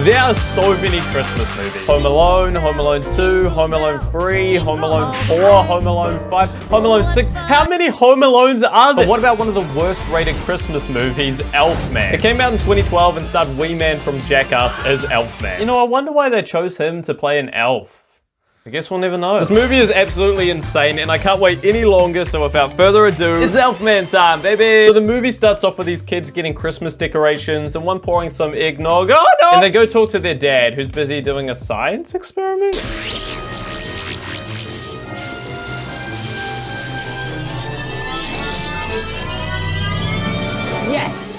There are so many Christmas movies. Home Alone, Home Alone 2, Home Alone 3, Home Alone 4, Home Alone 5, Home Alone 6. How many Home Alones are there? But what about one of the worst rated Christmas movies, Elfman? It came out in 2012 and starred Wee Man from Jackass as Elfman. You know, I wonder why they chose him to play an elf. I guess we'll never know. This movie is absolutely insane and I can't wait any longer, so without further ado, it's Elfman time, baby! So the movie starts off with these kids getting Christmas decorations and one pouring some eggnog. Oh no! And they go talk to their dad, who's busy doing a science experiment. Yes!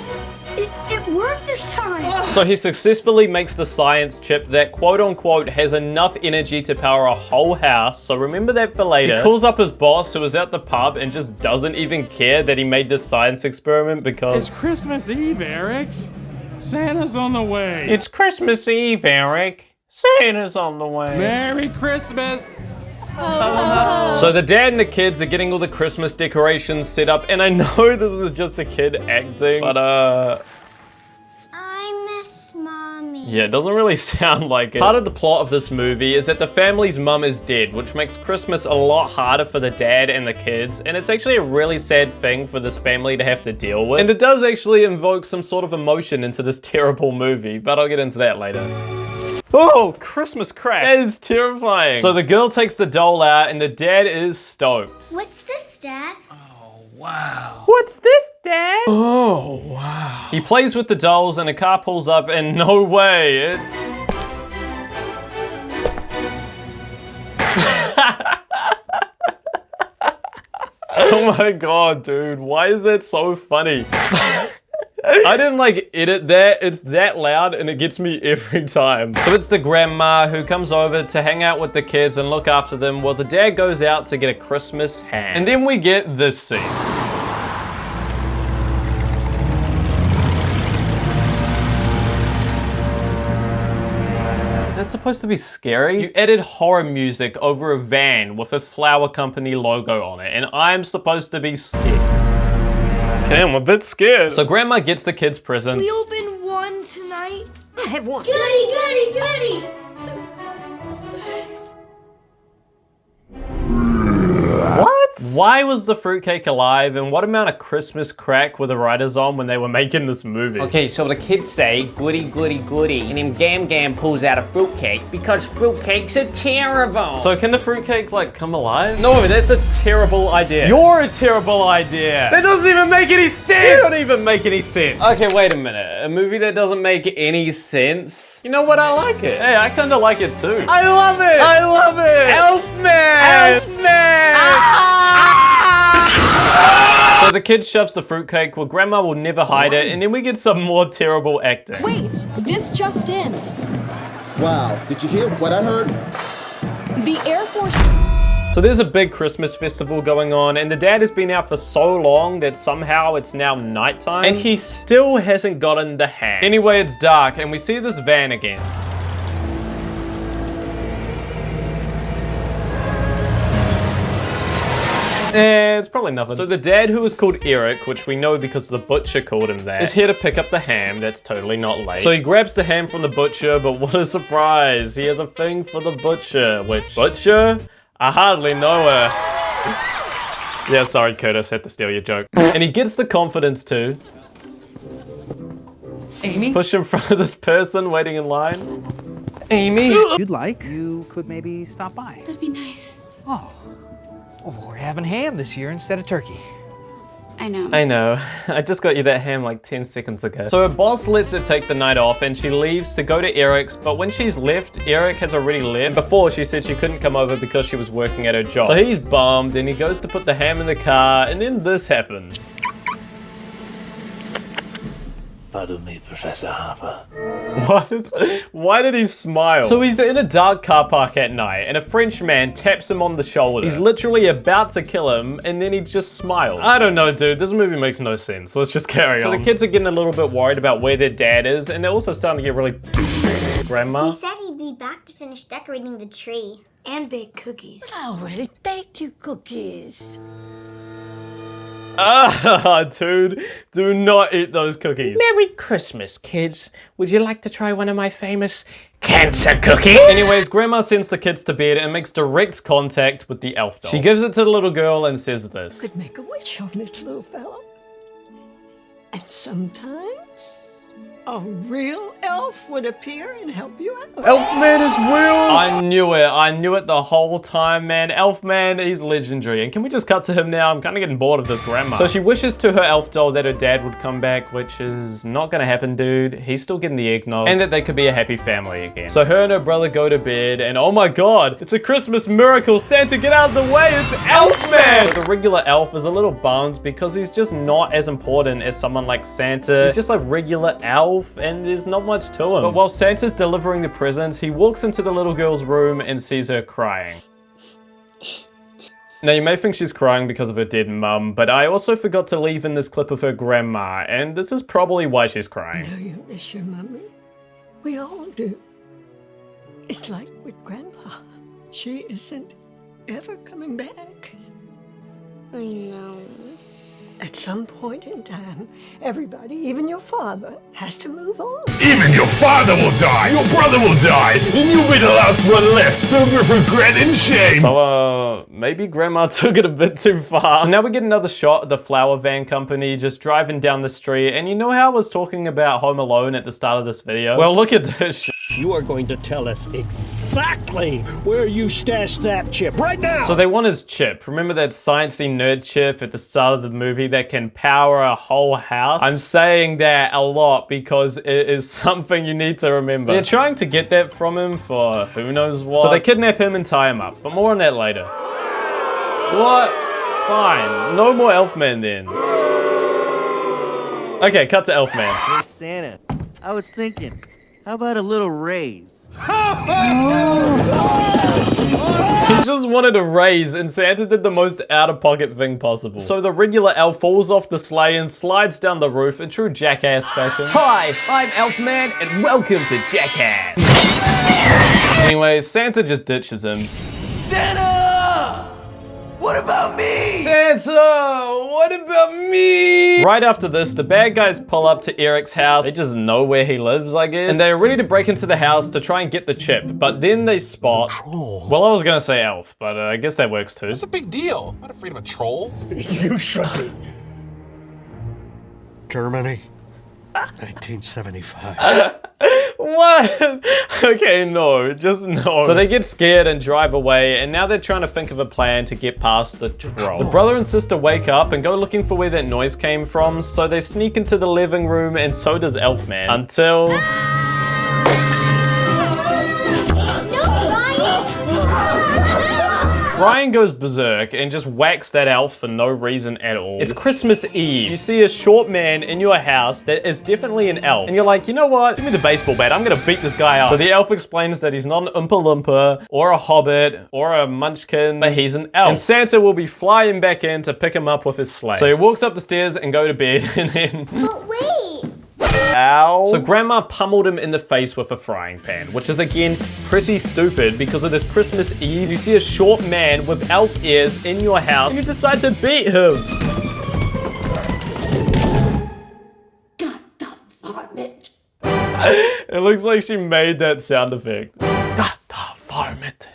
It worked this time! So he successfully makes the science chip that quote-unquote has enough energy to power a whole house, so remember that for later. He calls up his boss who is at the pub and just doesn't even care that he made this science experiment because... It's Christmas Eve, Eric! Santa's on the way! It's Christmas Eve, Eric. Santa's on the way. Merry Christmas! So the dad and the kids are getting all the Christmas decorations set up, and I know this is just a kid acting, but I miss Mommy. yeah, it doesn't really sound like it. Part of the plot of this movie is that the family's mum is dead, which makes Christmas a lot harder for the dad and the kids, and it's actually a really sad thing for this family to have to deal with. And it does actually invoke some sort of emotion into this terrible movie, but I'll get into that later. Oh, Christmas crack. That is terrifying. So the girl takes the doll out and the dad is stoked. What's this, Dad? Oh, wow. What's this, Dad? Oh, wow. He plays with the dolls and a car pulls up and no way, it's... Oh my god, dude. Why is that so funny? I didn't like edit that. It's that loud and it gets me every time. So it's the grandma who comes over to hang out with the kids and look after them while the dad goes out to get a Christmas ham. And then we get this scene. Is that supposed to be scary? You added horror music over a van with a flower company logo on it and I'm supposed to be scared. Okay, I'm a bit scared. So grandma gets the kids presents. We opened one tonight. I have one. Goody, goody, goody! What? Why was the fruitcake alive and what amount of Christmas crack were the writers on when they were making this movie? Okay, so the kids say, goody, goody, goody, and then Gam Gam pulls out a fruitcake because fruitcakes are terrible. So can the fruitcake like come alive? No, that's a terrible idea. You're a terrible idea. That doesn't even make any sense. You don't even make any sense. Okay, wait a minute. A movie that doesn't make any sense? You know what? I like it. Hey, I kind of like it too. I love it. I love it. Elfman. Elfman. So the kid shoves the fruitcake, well grandma will never hide it, and then we get some more terrible acting. Wait, this just in. Wow, did you hear what I heard? The Air Force... So there's a big Christmas festival going on, and the dad has been out for so long that somehow it's now nighttime, and he still hasn't gotten the ham. Anyway, it's dark, and we see this van again. It's probably nothing. So the dad, who is called Eric, which we know because the butcher called him that, is here to pick up the ham. That's totally not late. So he grabs the ham from the butcher, but what a surprise. He has a thing for the butcher, which... Butcher? I hardly know her. Yeah, sorry Curtis, had to steal your joke. And he gets the confidence to... Amy? Push in front of this person waiting in line. Amy? If you'd like, you could maybe stop by. That'd be nice. Oh. Well, we're having ham this year instead of turkey. I know. I know. I just got you that ham like 10 seconds ago. So her boss lets her take the night off and she leaves to go to Eric's, but when she's left, Eric has already left. Before, she said she couldn't come over because she was working at her job. So he's bummed and he goes to put the ham in the car and then this happens. Pardon me, Professor Harper. What? Why did he smile? So he's in a dark car park at night and a French man taps him on the shoulder. He's literally about to kill him and then he just smiles. I don't know, dude. This movie makes no sense. Let's just carry on. So the kids are getting a little bit worried about where their dad is and they're also starting to get really... Grandma? He said he'd be back to finish decorating the tree. And bake cookies. I already baked you cookies. Dude, do not eat those cookies. Merry Christmas, kids. Would you like to try one of my famous cancer cookies? Anyways, Grandma sends the kids to bed and makes direct contact with the elf doll. She gives it to the little girl and says this. Could make a wish on this little fellow. And sometimes a real elf would appear and help you out. Elfman is real! I knew it the whole time, man. Elfman, he's legendary. And can we just cut to him now? I'm kind of getting bored of this grandma. So she wishes to her elf doll that her dad would come back, which is not gonna happen, dude. He's still getting the eggnog. And that they could be a happy family again. So her and her brother go to bed, and oh my god, it's a Christmas miracle. Santa, get out of the way, it's Elfman! So the regular elf is a little bummed because he's just not as important as someone like Santa. He's just like regular elf, and there's not much to him. But while Santa's delivering the presents, he walks into the little girl's room and sees her crying. Now you may think she's crying because of her dead mum, but I also forgot to leave in this clip of her grandma, and this is probably why she's crying. I know you miss your mommy. We all do. It's like with Grandpa. She isn't ever coming back. I know. At some point in time, everybody, even your father, has to move on. Even your father will die, your brother will die, and you'll be the last one left, filled with regret and shame. So, maybe Grandma took it a bit too far. So now we get another shot of the flower van company just driving down the street, and you know how I was talking about Home Alone at the start of this video? Well, look at this shit. You are going to tell us exactly where you stashed that chip right now. So they want his chip. Remember that sciencey nerd chip at the start of the movie that can power a whole house? I'm saying that a lot because it is something you need to remember. They're trying to get that from him for who knows what. So they kidnap him and tie him up, but more on that later. What? Fine. No more Elfman then. Okay, cut to Elfman. Hey Santa, I was thinking, how about a little raise? He just wanted a raise, and Santa did the most out-of-pocket thing possible. So the regular elf falls off the sleigh and slides down the roof in true Jackass fashion. Hi, I'm Elfman, and welcome to Jackass. Anyways, Santa just ditches him. Santa! What about me? Santa, what about me? Right after this, the bad guys pull up to Eric's house. They just know where he lives, I guess. And they're ready to break into the house to try and get the chip. But then they spot... Troll. Well, I was gonna say elf, but I guess that works too. What's the big deal? I'm not afraid of a troll. You should be. Germany, 1975. What? Okay, no, just no. So they get scared and drive away, and now they're trying to think of a plan to get past the troll. The brother and sister wake up and go looking for where that noise came from, so they sneak into the living room, and so does Elfman. Until... Brian goes berserk and just whacks that elf for no reason at all. It's Christmas Eve. You see a short man in your house that is definitely an elf. And you're like, you know what? Give me the baseball bat. I'm gonna beat this guy up. So the elf explains that he's not an Oompa Loompa or a hobbit or a munchkin, but he's an elf. And Santa will be flying back in to pick him up with his sleigh. So he walks up the stairs and go to bed and then... But wait! Ow. So Grandma pummeled him in the face with a frying pan, which is again pretty stupid because it is Christmas Eve. You see a short man with elf ears in your house and you decide to beat him. Varmint. It looks like she made that sound effect. Varmint.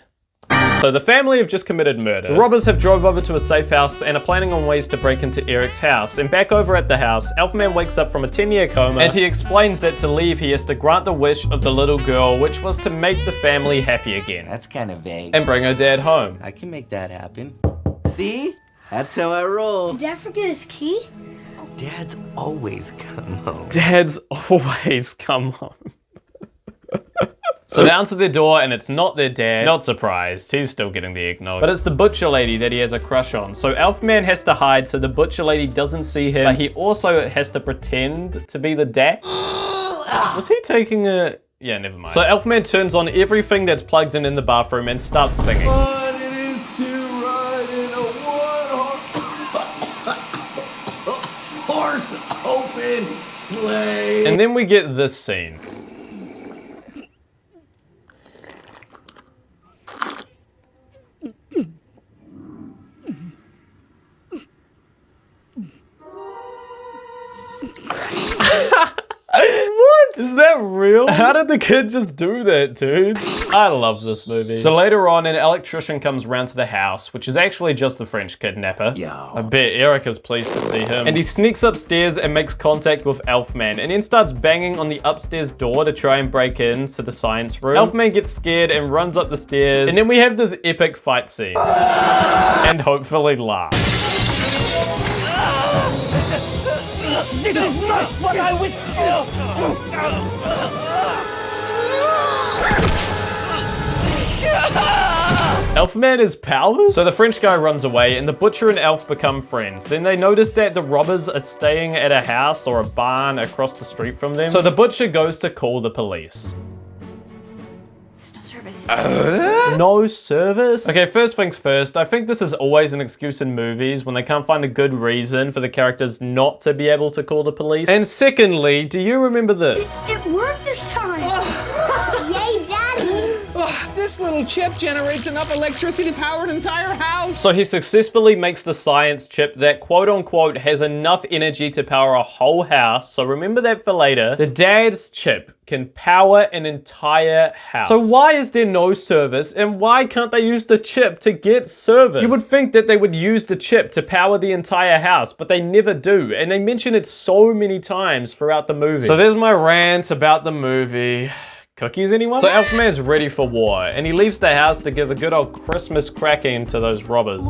So the family have just committed murder. The robbers have drove over to a safe house and are planning on ways to break into Eric's house. And back over at the house, Elfman wakes up from a 10-year coma and he explains that to leave he has to grant the wish of the little girl, which was to make the family happy again. That's kind of vague. And bring her dad home. I can make that happen. See? That's how I roll. Did Dad forget his key? Dads always come home. Dads always come home. So they answer their door and it's not their dad. Not surprised, he's still getting the eggnog. But it's the butcher lady that he has a crush on. So Elfman has to hide so the butcher lady doesn't see him, but he also has to pretend to be the dad. Was he taking a... Yeah, never mind. So Elfman turns on everything that's plugged in the bathroom and starts singing. What it is to ride in a horse open sleigh. And then we get this scene. How did the kid just do that, dude? I love this movie. So later on, an electrician comes round to the house, which is actually just the French kidnapper. Yeah. I bet Eric is pleased to see him. And he sneaks upstairs and makes contact with Elfman, and then starts banging on the upstairs door to try and break into the science room. Elfman gets scared and runs up the stairs, and then we have this epic fight scene. And hopefully laugh. This is not what I was Elfman is powerless? So the French guy runs away and the butcher and Elf become friends. Then they notice that the robbers are staying at a house or a barn across the street from them. So the butcher goes to call the police. No service? Okay, first things first, I think this is always an excuse in movies when they can't find a good reason for the characters not to be able to call the police. And secondly, do you remember this? It worked this time. Yay, Daddy! This little chip generates enough electricity to power an entire house. So he successfully makes the science chip that quote unquote has enough energy to power a whole house. So remember that for later. The dad's chip can power an entire house. So why is there no service and why can't they use the chip to get service? You would think that they would use the chip to power the entire house, but they never do. And they mention it so many times throughout the movie. So there's my rant about the movie. Cookies, anyone? So Elfman's ready for war, and he leaves the house to give a good old Christmas cracking to those robbers.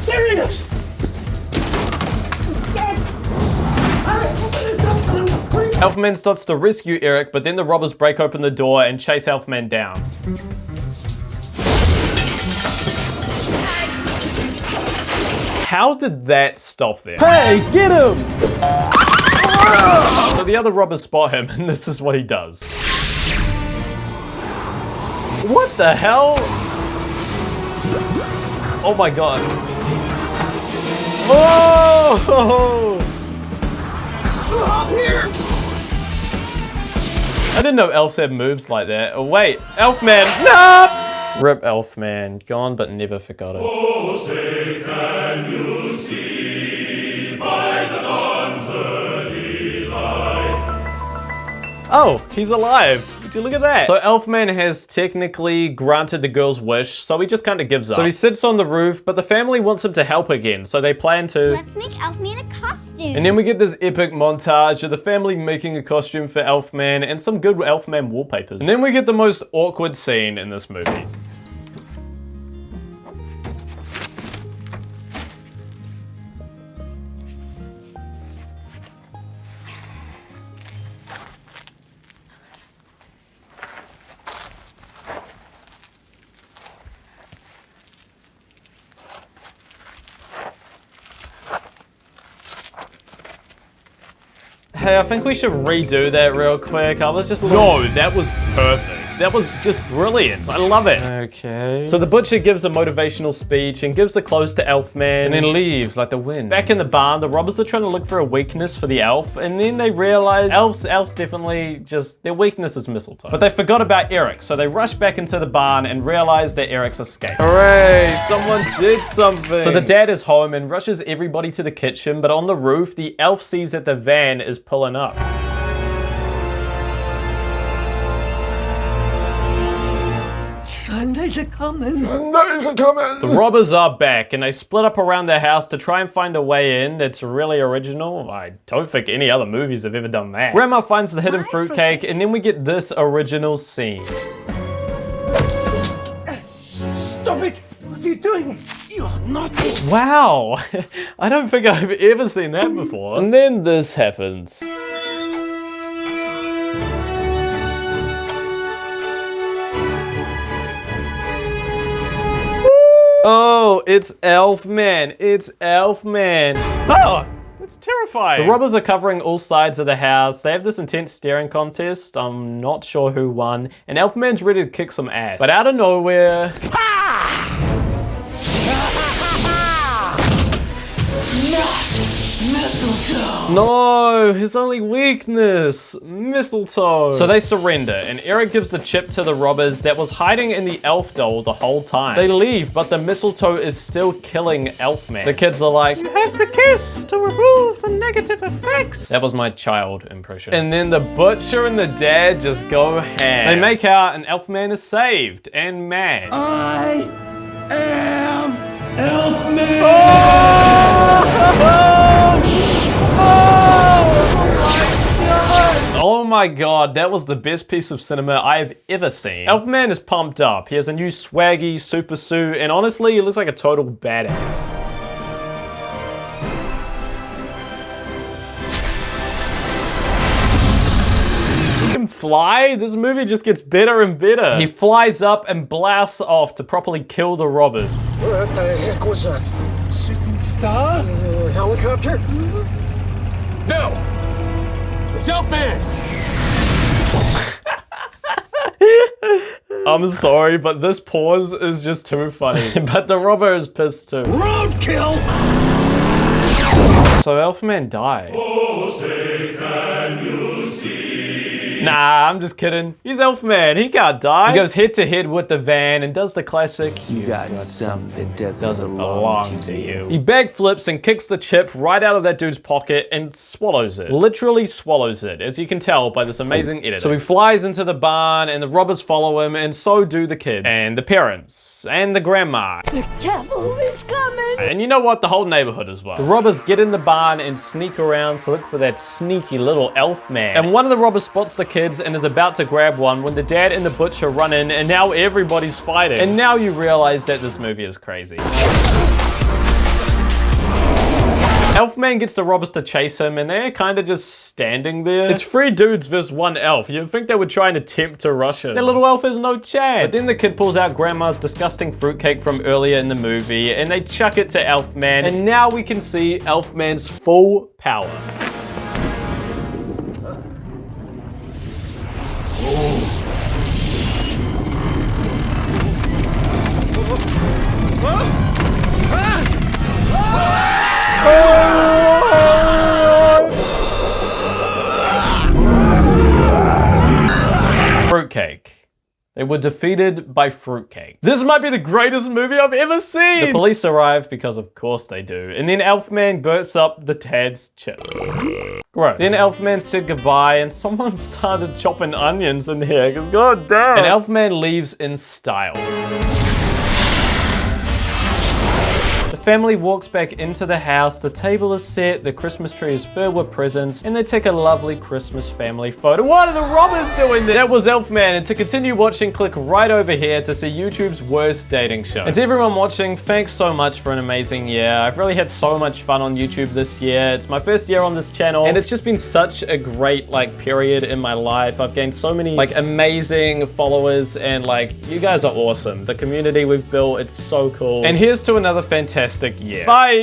There he is! Elfman starts to rescue Eric, but then the robbers break open the door and chase Elfman down. How did that stop them? Hey, get him! So the other robbers spot him, and this is what he does. What the hell? Oh my god. Oh! Up here! I didn't know elves had moves like that. Oh wait, Elfman! No! Rip Elfman, gone but never forgotten. Oh, say can you see by the dawn's early light? Oh, he's alive. Did you look at that? So Elfman has technically granted the girl's wish, so he just kind of gives up. So he sits on the roof, but the family wants him to help again, so they plan to... Let's make Elfman a costume. And then we get this epic montage of the family making a costume for Elfman and some good Elfman wallpapers. And then we get the most awkward scene in this movie. Hey, I think we should redo that real quick. I was just... No, that was perfect. That was just brilliant. I love it. Okay. So the butcher gives a motivational speech and gives the clothes to Elfman and then leaves like the wind. Back in the barn, the robbers are trying to look for a weakness for the elf, and then they realize elves definitely just, their weakness is mistletoe. But they forgot about Eric, so they rush back into the barn and realize that Eric's escaped. Hooray, someone did something. So the dad is home and rushes everybody to the kitchen, but on the roof, the elf sees that the van is pulling up. Sundays are coming. Sundays are coming. The robbers are back and they split up around the house to try and find a way in that's really original. I don't think any other movies have ever done that. Grandma finds the hidden fruitcake and then we get this original scene. Stop it! What are you doing? You're naughty! Wow, I don't think I've ever seen that before. And then this happens. Oh, it's Elfman. It's Elfman. Oh, that's terrifying. The robbers are covering all sides of the house. They have this intense staring contest. I'm not sure who won. And Elfman's ready to kick some ass. But out of nowhere... Not Mistletoe. No, his only weakness, mistletoe. So they surrender, and Eric gives the chip to the robbers that was hiding in the elf doll the whole time. They leave, but the mistletoe is still killing Elfman. The kids are like, you have to kiss to remove the negative effects. That was my child impression. And then the butcher and the dad just go ham. They make out, and Elfman is saved and mad. I am Elfman. Oh my god, that was the best piece of cinema I have ever seen. Elfman is pumped up. He has a new swaggy super suit, and honestly, he looks like a total badass. He can fly? This movie just gets better and better. He flies up and blasts off to properly kill the robbers. What the heck was that? Shooting star? Helicopter? No! It's Elfman! I'm sorry, but this pause is just too funny. But the robber is pissed too. Roadkill! So Elfman died. Oh, say can you see? Nah, I'm just kidding. He's Elfman, he can't die. He goes head to head with the van and does the classic, You got something that doesn't belong to you. He backflips and kicks the chip right out of that dude's pocket and swallows it. Literally swallows it, as you can tell by this amazing edit. So he flies into the barn and the robbers follow him, and so do the kids. And the parents. And the grandma. The devil is coming! And you know what? The whole neighborhood as well. The robbers get in the barn and sneak around to look for that sneaky little Elfman. And one of the robbers spots the kids and is about to grab one when the dad and the butcher run in, and now everybody's fighting. And now you realize that this movie is crazy. Elfman gets the robbers to chase him, and they're kind of just standing there. It's 3 dudes versus 1 elf. You'd think they would try and attempt to rush him. That little elf has no chance. But then the kid pulls out Grandma's disgusting fruitcake from earlier in the movie, and they chuck it to Elfman, and now we can see Elfman's full power. Fruitcake. They were defeated by fruitcake. This might be the greatest movie I've ever seen! The police arrive, because of course they do, and then Elfman burps up the Tad's chip. Gross. Then Elfman said goodbye, and someone started chopping onions in here, because god damn! And Elfman leaves in style. The family walks back into the house, the table is set, the Christmas tree is filled with presents, and they take a lovely Christmas family photo. What are the robbers doing there? That was Elfman, and to continue watching, click right over here to see YouTube's worst dating show. And to everyone watching, thanks so much for an amazing year. I've really had so much fun on YouTube this year. It's my first year on this channel, and it's just been such a great period in my life. I've gained so many amazing followers, and you guys are awesome. The community we've built, it's so cool. And here's to another fantastic year. Bye!